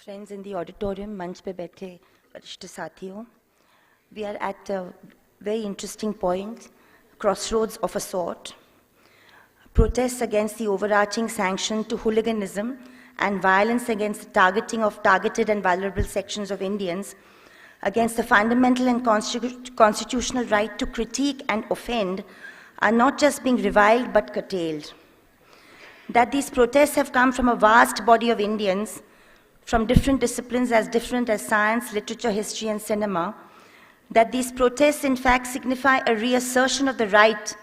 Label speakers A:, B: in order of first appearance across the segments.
A: Friends in the auditorium, मंच पे बैठे वरिष्ठ साथियों, we are at a very interesting point, crossroads of a sort. Protests against the overarching sanction to hooliganism and violence against the targeting of targeted and vulnerable sections of Indians, against the fundamental and constitutional right to critique and offend, are not just being reviled but curtailed. That these protests have come from a vast body of Indians from different disciplines as different as science, literature, history, and cinema, that these protests in fact signify a reassertion of the right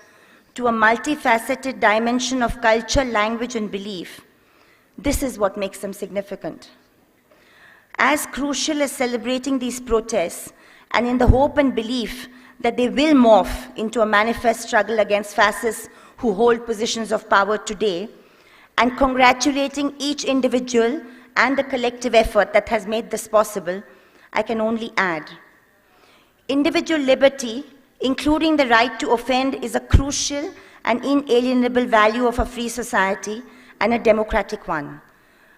A: to a multifaceted dimension of culture, language, and belief. This is what makes them significant. As crucial as celebrating these protests, and in the hope and belief that they will morph into a manifest struggle against fascists who hold positions of power today, and congratulating each individual and the collective effort that has made this possible, I can only add. Individual liberty, including the right to offend, is a crucial and inalienable value of a free society and a democratic one.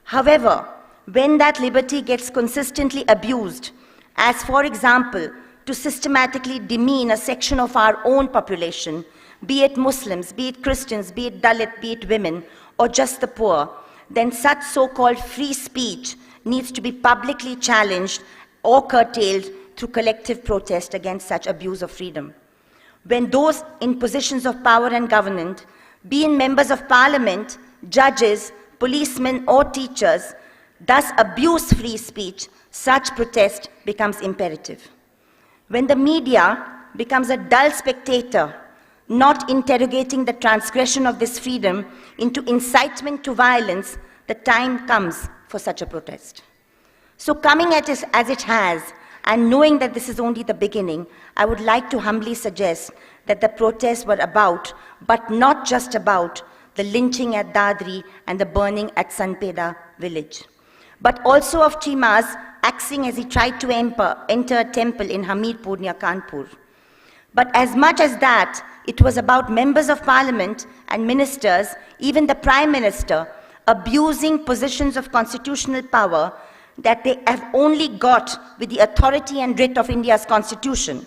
A: However, when that liberty gets consistently abused, as for example, to systematically demean a section of our own population, be it Muslims, be it Christians, be it Dalit, be it women, or just the poor, then such so-called free speech needs to be publicly challenged or curtailed through collective protest against such abuse of freedom. When those in positions of power and government, being members of parliament, judges, policemen, or teachers, thus abuse free speech, such protest becomes imperative. When the media becomes a dull spectator, not interrogating the transgression of this freedom into incitement to violence, the time comes for such a protest. So coming at it as it has, and knowing that this is only the beginning, I would like to humbly suggest that the protests were about, but not just about, the lynching at Dadri and the burning at Sanpeda village, but also of Chima's axing as he tried to enter a temple in Hamirpur near Kanpur. But as much as that, it was about members of parliament and ministers, even the prime minister, abusing positions of constitutional power that they have only got with the authority and writ of India's constitution.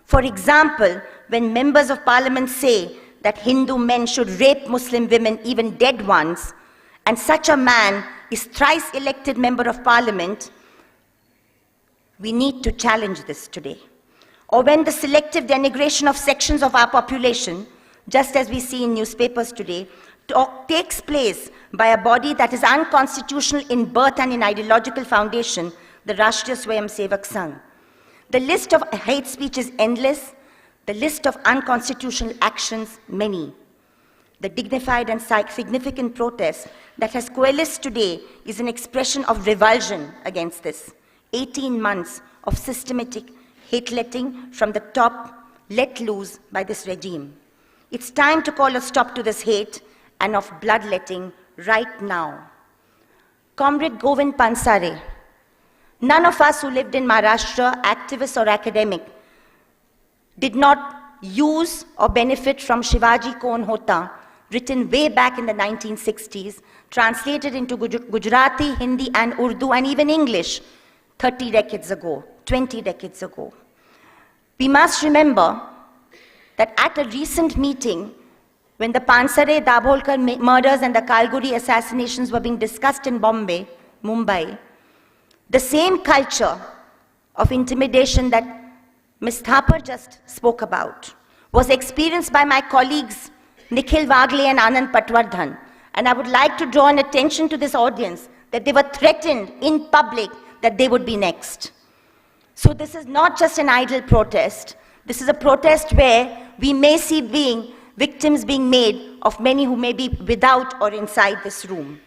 A: For example, when members of parliament say that Hindu men should rape Muslim women, even dead ones, and such a man is thrice elected member of parliament, we need to challenge this today. Or when the selective denigration of sections of our population, just as we see in newspapers today, takes place by a body that is unconstitutional in birth and in ideological foundation, the Rashtriya Swayamsevak Sangh. The list of hate speech is endless, the list of unconstitutional actions many. The dignified and significant protest that has coalesced today is an expression of revulsion against this. 18 months of systematic hate-letting from the top, let loose by this regime. It's time to call a stop to this hate and of bloodletting right now. Comrade Govind Pansare, none of us who lived in Maharashtra, activists or academic, did not use or benefit from Shivaji Kaun Hota, written way back in the 1960s, translated into Gujarati, Hindi, and Urdu, and even English 30 decades ago, 20 decades ago. We must remember that at a recent meeting, when the Pansare Dabholkar murders and the Kalguri assassinations were being discussed in Mumbai, the same culture of intimidation that Ms. Thapar just spoke about was experienced by my colleagues Nikhil Wagle and Anand Patwardhan. And I would like to draw an attention to this audience that they were threatened in public that they would be next. So this is not just an idle protest. This is a protest where we may see victims being made of many who may be without or inside this room.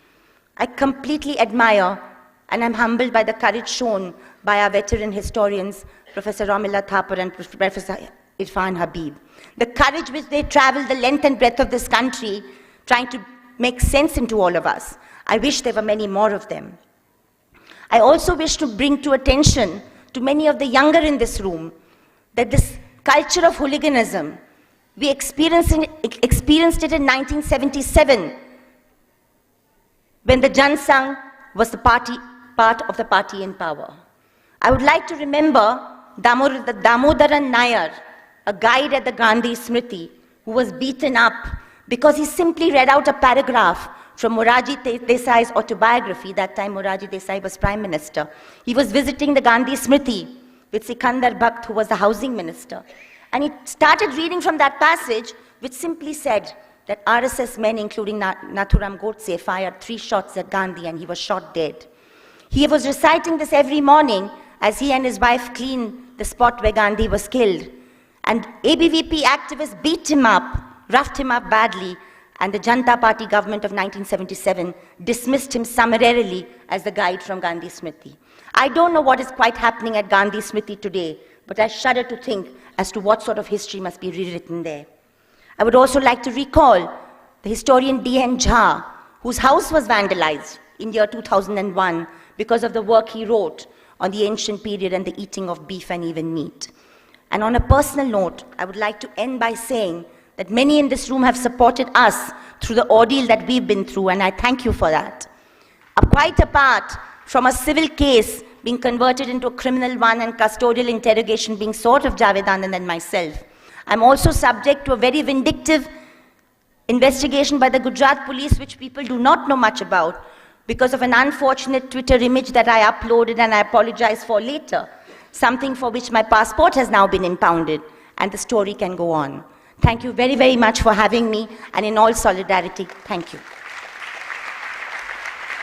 A: I completely admire and I'm humbled by the courage shown by our veteran historians, Professor Romila Thapar and Professor Irfan Habib. The courage which they travel the length and breadth of this country trying to make sense into all of us. I wish there were many more of them. I also wish to bring to attention to many of the younger in this room that this culture of hooliganism, we experienced it in 1977 when the Jan Sangh was the party part of the party in power. I would like to remember Damodaran Nair, a guide at the Gandhi Smriti, who was beaten up because he simply read out a paragraph from Morarji Desai's autobiography. That time Morarji Desai was Prime Minister. He was visiting the Gandhi Smriti with Sikandar Bhakt, who was the housing minister. And he started reading from that passage, which simply said that RSS men, including Nathuram Godse, fired 3 shots at Gandhi and he was shot dead. He was reciting this every morning as he and his wife cleaned the spot where Gandhi was killed. And ABVP activists beat him up, roughed him up badly, and the Janata Party government of 1977 dismissed him summarily as the guide from Gandhi Smriti. I don't know what is quite happening at Gandhi Smriti today, but I shudder to think as to what sort of history must be rewritten there. I would also like to recall the historian D.N. Jha, whose house was vandalized in year 2001 because of the work he wrote on the ancient period and the eating of beef and even meat. And on a personal note, I would like to end by saying that many in this room have supported us through the ordeal that we've been through, and I thank you for that. Quite apart from a civil case being converted into a criminal one and custodial interrogation being sought of Javed Anand and myself, I'm also subject to a very vindictive investigation by the Gujarat police, which people do not know much about, because of an unfortunate Twitter image that I uploaded and I apologize for later, something for which my passport has now been impounded, and the story can go on. Thank you very, very much for having me, and in all solidarity, thank you.